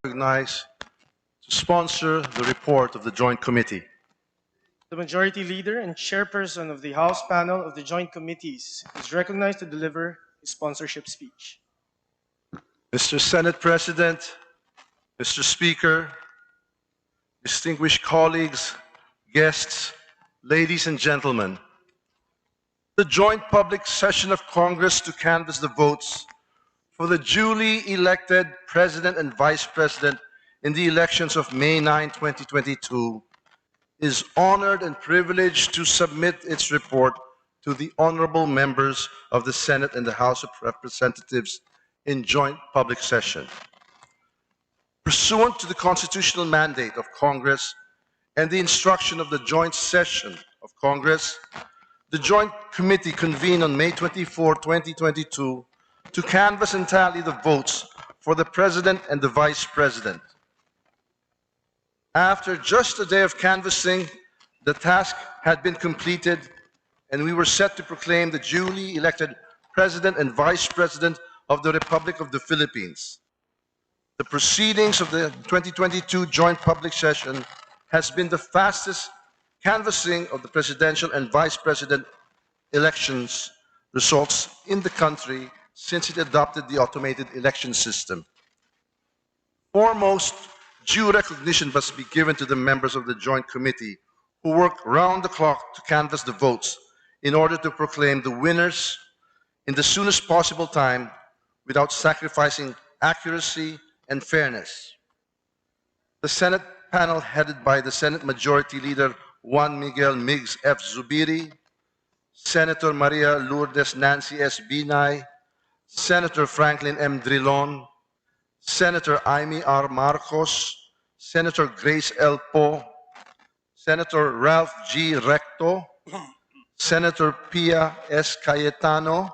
Recognized to sponsor the report of the Joint Committee. The Majority Leader and Chairperson of the House Panel of the Joint Committees is recognized to deliver his sponsorship speech. Mr. Senate President, Mr. Speaker, distinguished colleagues, guests, ladies and gentlemen, the joint public session of Congress to canvass the votes for the duly elected President and Vice President in the elections of May 9, 2022, is honored and privileged to submit its report to the honorable members of the Senate and the House of Representatives in joint public session. Pursuant to the constitutional mandate of Congress and the instruction of the joint session of Congress, the Joint Committee convened on May 24, 2022 to canvass and tally the votes for the President and the Vice President. After just a day of canvassing, the task had been completed and we were set to proclaim the duly elected President and Vice President of the Republic of the Philippines. The proceedings of the 2022 joint public session has been the fastest canvassing of the presidential and vice president elections results in the country since it adopted the automated election system. Foremost, due recognition must be given to the members of the Joint Committee who work round the clock to canvass the votes in order to proclaim the winners in the soonest possible time without sacrificing accuracy and fairness. The Senate panel headed by the Senate Majority Leader Juan Miguel Migs F. Zubiri, Senator Maria Lourdes Nancy S. Binay, Senator Franklin M. Drilon, Senator Amy R. Marcos, Senator Grace L. Poe, Senator Ralph G. Recto, Senator Pia S. Cayetano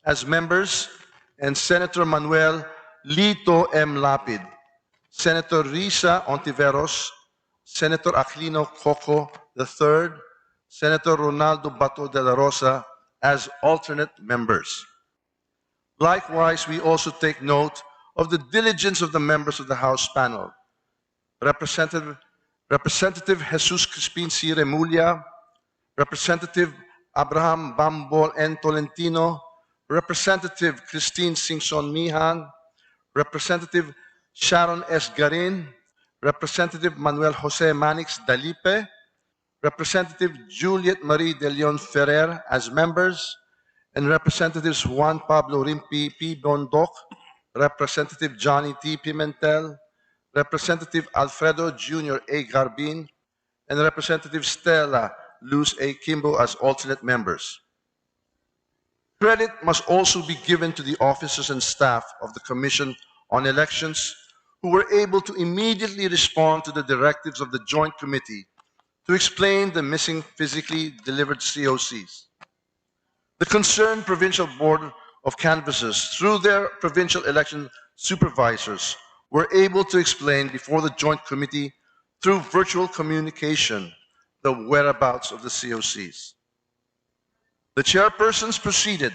as members, and Senator Manuel Lito M. Lapid, Senator Risa Ontiveros, Senator Aquilino Coco III, Senator Ronaldo Bato de la Rosa as alternate members. Likewise, we also take note of the diligence of the members of the House panel. Representative Jesus Crispin C. Remulla, Representative Abraham Bambol N. Tolentino, Representative Christine Singson Mihan, Representative Sharon S. Garin, Representative Manuel Jose Manix Dalipe, Representative Juliet Marie de Leon Ferrer as members, and Representatives Juan Pablo Rimpi P. Bondoc, Representative Johnny T. Pimentel, Representative Alfredo Jr. A. Garbin, and Representative Stella Luz A. Kimbo as alternate members. Credit must also be given to the officers and staff of the Commission on Elections who were able to immediately respond to the directives of the Joint Committee to explain the missing physically delivered COCs. The concerned Provincial Board of Canvassers, through their provincial election supervisors, were able to explain before the Joint Committee through virtual communication the whereabouts of the COCs. The chairpersons proceeded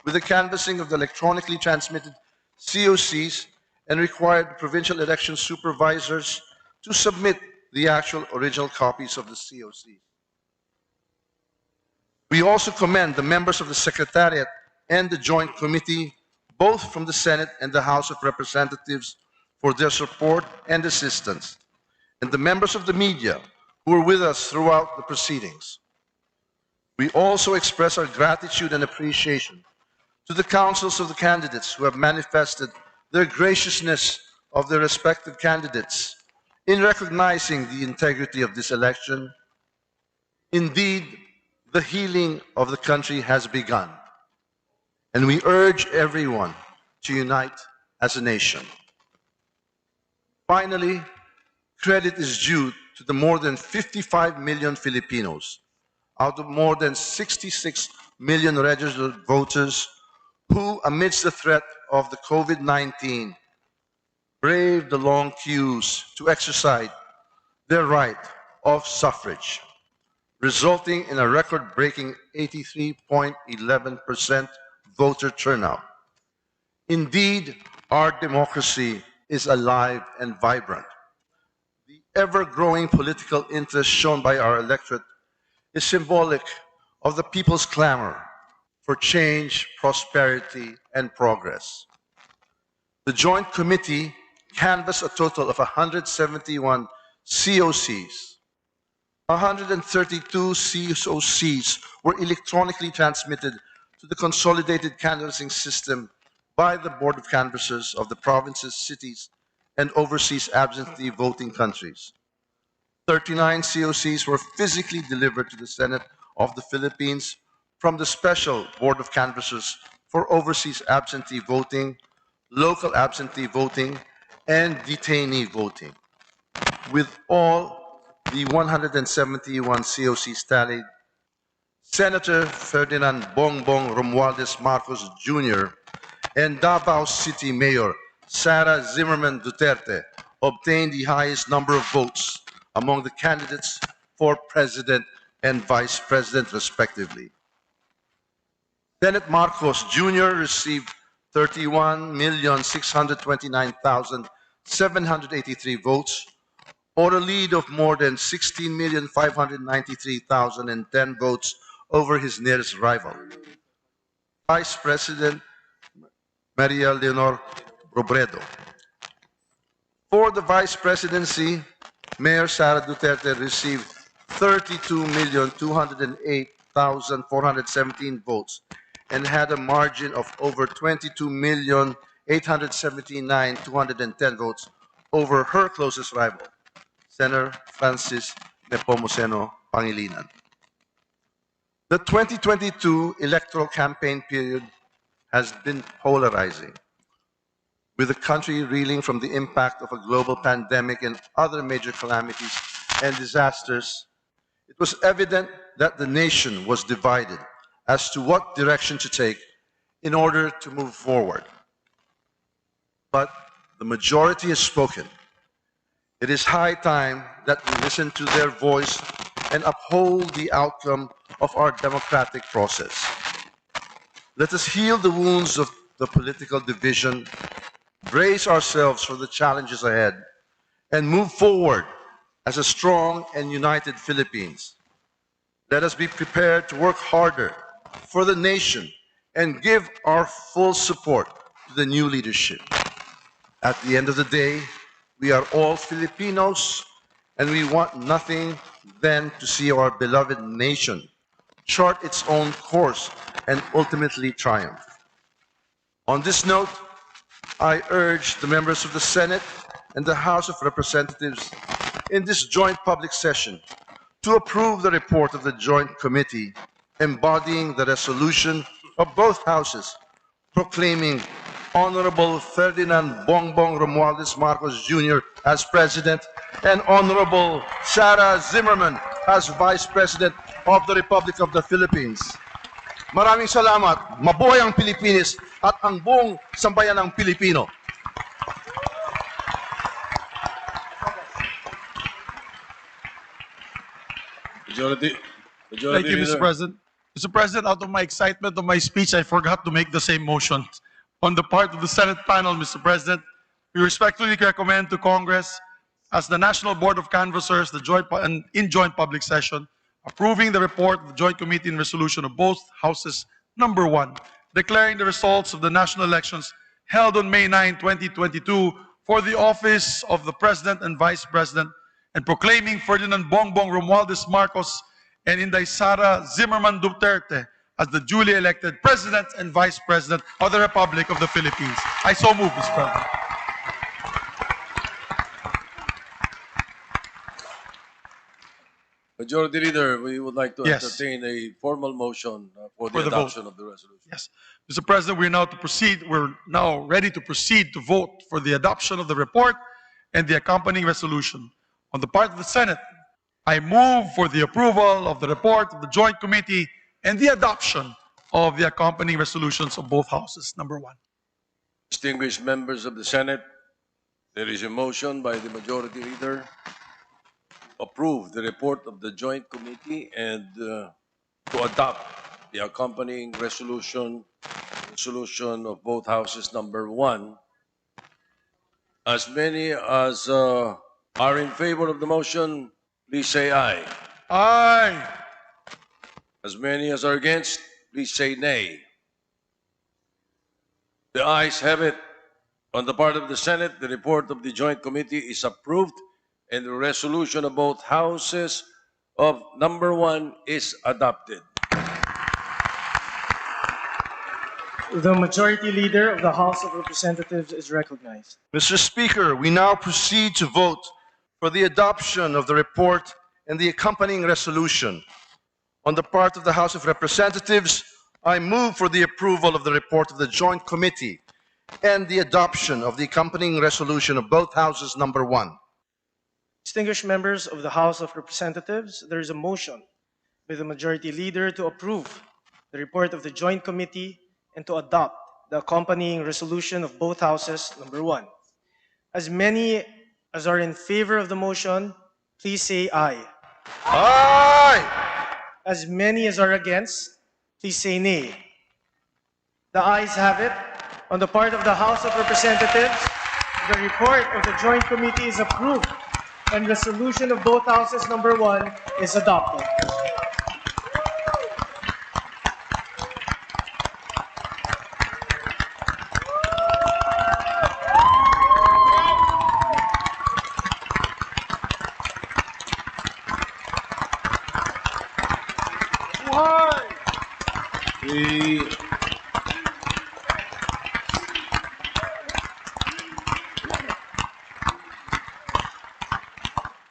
with the canvassing of the electronically transmitted COCs and required provincial election supervisors to submit the actual original copies of the COCs. We also commend the members of the Secretariat and the Joint Committee, both from the Senate and the House of Representatives, for their support and assistance, and the members of the media who were with us throughout the proceedings. We also express our gratitude and appreciation to the counsels of the candidates who have manifested their graciousness of their respective candidates in recognizing the integrity of this election. Indeed, the healing of the country has begun, and we urge everyone to unite as a nation. Finally, credit is due to the more than 55 million Filipinos out of more than 66 million registered voters who, amidst the threat of the COVID-19, braved the long queues to exercise their right of suffrage, resulting in a record-breaking 83.11% voter turnout. Indeed, our democracy is alive and vibrant. The ever-growing political interest shown by our electorate is symbolic of the people's clamor for change, prosperity, and progress. The Joint Committee canvassed a total of 171 COCs. 132 COCs were electronically transmitted to the consolidated canvassing system by the Board of Canvassers of the provinces, cities, and overseas absentee voting countries. 39 COCs were physically delivered to the Senate of the Philippines from the Special Board of Canvassers for overseas absentee voting, local absentee voting, and detainee voting. With all the 171 COCs tallied, Senator Ferdinand Bongbong Romualdez Marcos Jr. and Davao City Mayor Sara Zimmerman Duterte obtained the highest number of votes among the candidates for President and Vice President, respectively. Senate Marcos Jr. received 31,629,783 votes, or a lead of more than 16,593,010 votes over his nearest rival, Vice President Maria Leonor Robredo. For the Vice Presidency, Mayor Sara Duterte received 32,208,417 votes and had a margin of over 22,879,210 votes over her closest rival, Senator Francis Nepomuceno Pangilinan. The 2022 electoral campaign period has been polarizing, with the country reeling from the impact of a global pandemic and other major calamities and disasters. It was evident that the nation was divided as to what direction to take in order to move forward. But the majority has spoken. It is high time that we listen to their voice and uphold the outcome of our democratic process. Let us heal the wounds of the political division, brace ourselves for the challenges ahead, and move forward as a strong and united Philippines. Let us be prepared to work harder for the nation and give our full support to the new leadership. At the end of the day, we are all Filipinos, and we want nothing than to see our beloved nation chart its own course and ultimately triumph. On this note, I urge the members of the Senate and the House of Representatives in this joint public session to approve the report of the Joint Committee embodying the resolution of both houses proclaiming Honorable Ferdinand Bongbong Romualdez Marcos Jr. as President and Honorable Sara Zimmerman as Vice President of the Republic of the Philippines. Maraming salamat. Mabuhay ang Pilipinas at ang buong sambayan ng Pilipino. Majority Thank you, Mr. Leader. President. Mr. President, out of my excitement of my speech, I forgot to make the same motion. On the part of the Senate panel, Mr. President, we respectfully recommend to Congress, as the National Board of Canvassers, in joint public session, approving the report of the Joint Committee and resolution of both houses, number 1, declaring the results of the national elections held on May 9, 2022 for the office of the President and Vice President, and proclaiming Ferdinand Bongbong Romualdez Marcos and Inday Sara Zimmerman Duterte as the duly elected President and Vice President of the Republic of the Philippines. I so move, Mr. President. Majority Leader, we would like to Yes. entertain a formal motion for the For the vote. adoption of the resolution. Yes. Mr. President, we're now ready to proceed to vote for the adoption of the report and the accompanying resolution. On the part of the Senate, I move for the approval of the report of the Joint Committee and the adoption of the accompanying resolutions of both houses. Number 1. Distinguished members of the Senate, there is a motion by the Majority Leader to approve the report of the Joint Committee and to adopt the accompanying resolution of both houses. Number 1, As many as are in favor of the motion, please say aye. Aye. As many as are against, please say nay. The ayes have it. On the part of the Senate, the report of the Joint Committee is approved and the resolution of both houses of number 1 is adopted. The Majority Leader of the House of Representatives is recognized. Mr. Speaker, we now proceed to vote for the adoption of the report and the accompanying resolution. On the part of the House of Representatives, I move for the approval of the report of the Joint Committee and the adoption of the accompanying resolution of both houses number 1. Distinguished members of the House of Representatives, there is a motion by the Majority Leader to approve the report of the Joint Committee and to adopt the accompanying resolution of both houses number 1. As many as are in favor of the motion, please say aye. Aye! As many as are against, please say nay. The ayes have it. On the part of the House of Representatives, the report of the Joint Committee is approved and resolution of both houses number 1 is adopted. The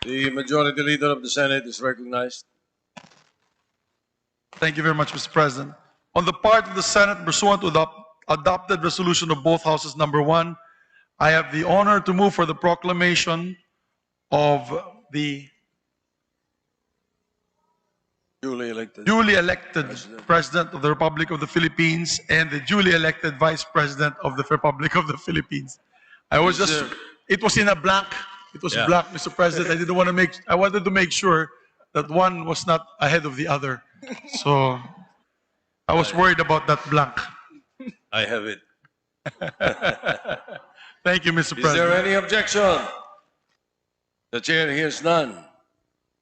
The Majority Leader of the Senate is recognized. Thank you very much, Mr. President. On the part of the Senate, pursuant to the adopted resolution of both houses number 1, I have the honor to move for the proclamation of the Duly elected. duly elected President of the Republic of the Philippines and the duly elected Vice President of the Republic of the Philippines. It was in a blank. It was Yeah. blank, Mr. President. I wanted to make sure that one was not ahead of the other. So I was worried about that blank. I have it. Thank you, Mr. Is there President. any objection? The chair hears none.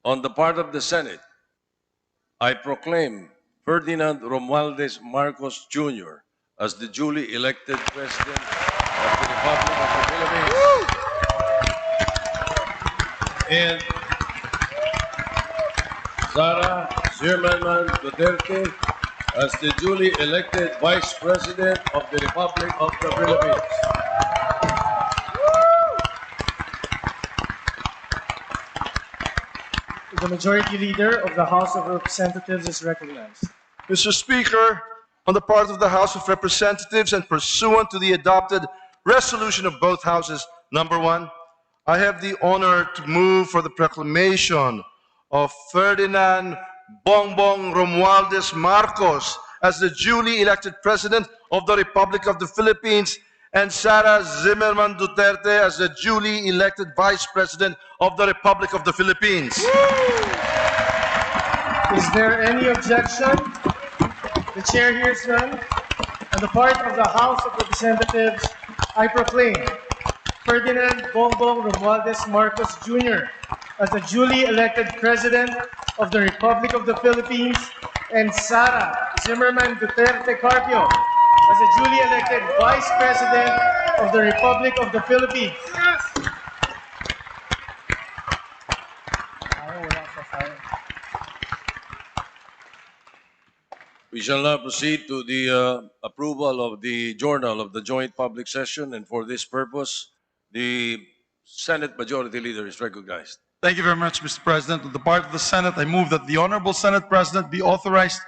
On the part of the Senate, I proclaim Ferdinand Romualdez Marcos Jr. as the duly elected President of the Republic of the Philippines. And Sara Zimmerman Duterte as the duly elected Vice President of the Republic of the Philippines. The Majority Leader of the House of Representatives is recognized. Mr. Speaker, on the part of the House of Representatives and pursuant to the adopted resolution of both houses number 1, I have the honor to move for the proclamation of Ferdinand Bongbong Romualdez Marcos as the duly elected President of the Republic of the Philippines and Sara Zimmerman Duterte as the duly elected Vice President of the Republic of the Philippines. Is there any objection? The chair hears none. On the part of the House of Representatives, I proclaim Ferdinand Bongbong Romualdez Marcos Jr. as the duly elected President of the Republic of the Philippines and Sara Zimmerman Duterte Carpio as the duly elected Vice President of the Republic of the Philippines. We shall now proceed to the approval of the Journal of the Joint Public Session, and for this purpose, the Senate Majority Leader is recognized. Thank you very much, Mr. President. On the part of the Senate, I move that the Honorable Senate President be authorized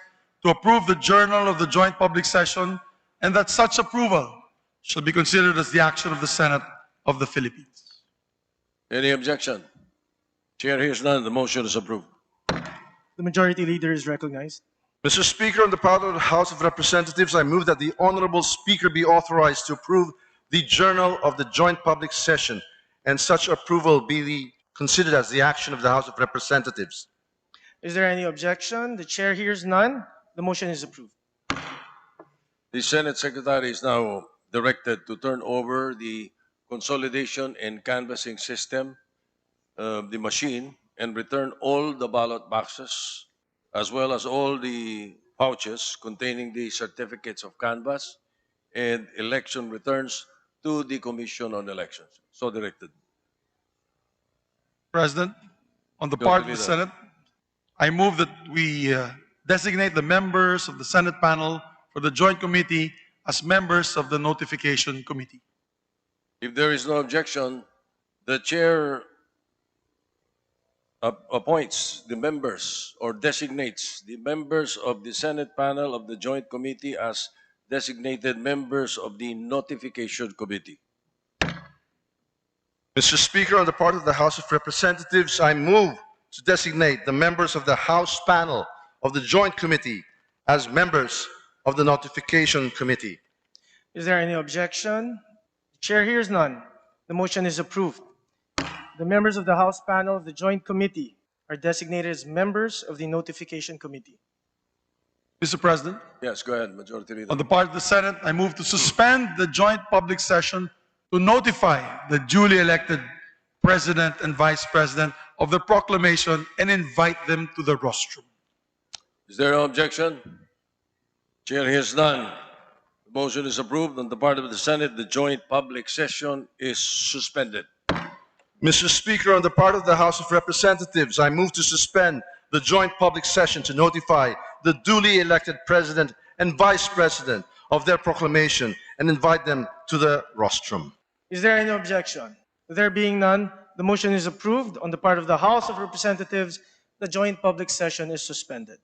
to approve the Journal of the Joint Public Session and that such approval shall be considered as the action of the Senate of the Philippines. Any objection? Chair hears none. The motion is approved. The Majority Leader is recognized. Mr. Speaker, on the part of the House of Representatives, I move that the Honorable Speaker be authorized to approve the Journal of the Joint Public Session and such approval be considered as the action of the House of Representatives. Is there any objection? The chair hears none. The motion is approved. The Senate Secretary is now directed to turn over the consolidation and canvassing system of the machine and return all the ballot boxes as well as all the pouches containing the certificates of canvass and election returns to the Commission on Elections. So directed. President, on the part of the Majority Leader. Senate, I move that we designate the members of the Senate panel for the Joint Committee as members of the Notification Committee. If there is no objection, the chair appoints the members or designates the members of the Senate panel of the Joint Committee as designated members of the Notification Committee. Mr. Speaker, on the part of the House of Representatives, I move to designate the members of the House panel of the Joint Committee as members of the Notification Committee. Is there any objection? The chair hears none. The motion is approved. The members of the House panel of the Joint Committee are designated as members of the Notification Committee. Mr. President, Yes, go ahead, Majority Leader. on the part of the Senate, I move to suspend the joint public session to notify the duly elected President and Vice President of the proclamation and invite them to the rostrum. Is there no objection? Chair hears none. The motion is approved. On the part of the Senate, the joint public session is suspended. Mr. Speaker, on the part of the House of Representatives, I move to suspend the joint public session to notify the duly elected President and Vice President of their proclamation and invite them to the rostrum. Is there any objection? There being none, the motion is approved. On the part of the House of Representatives, the joint public session is suspended.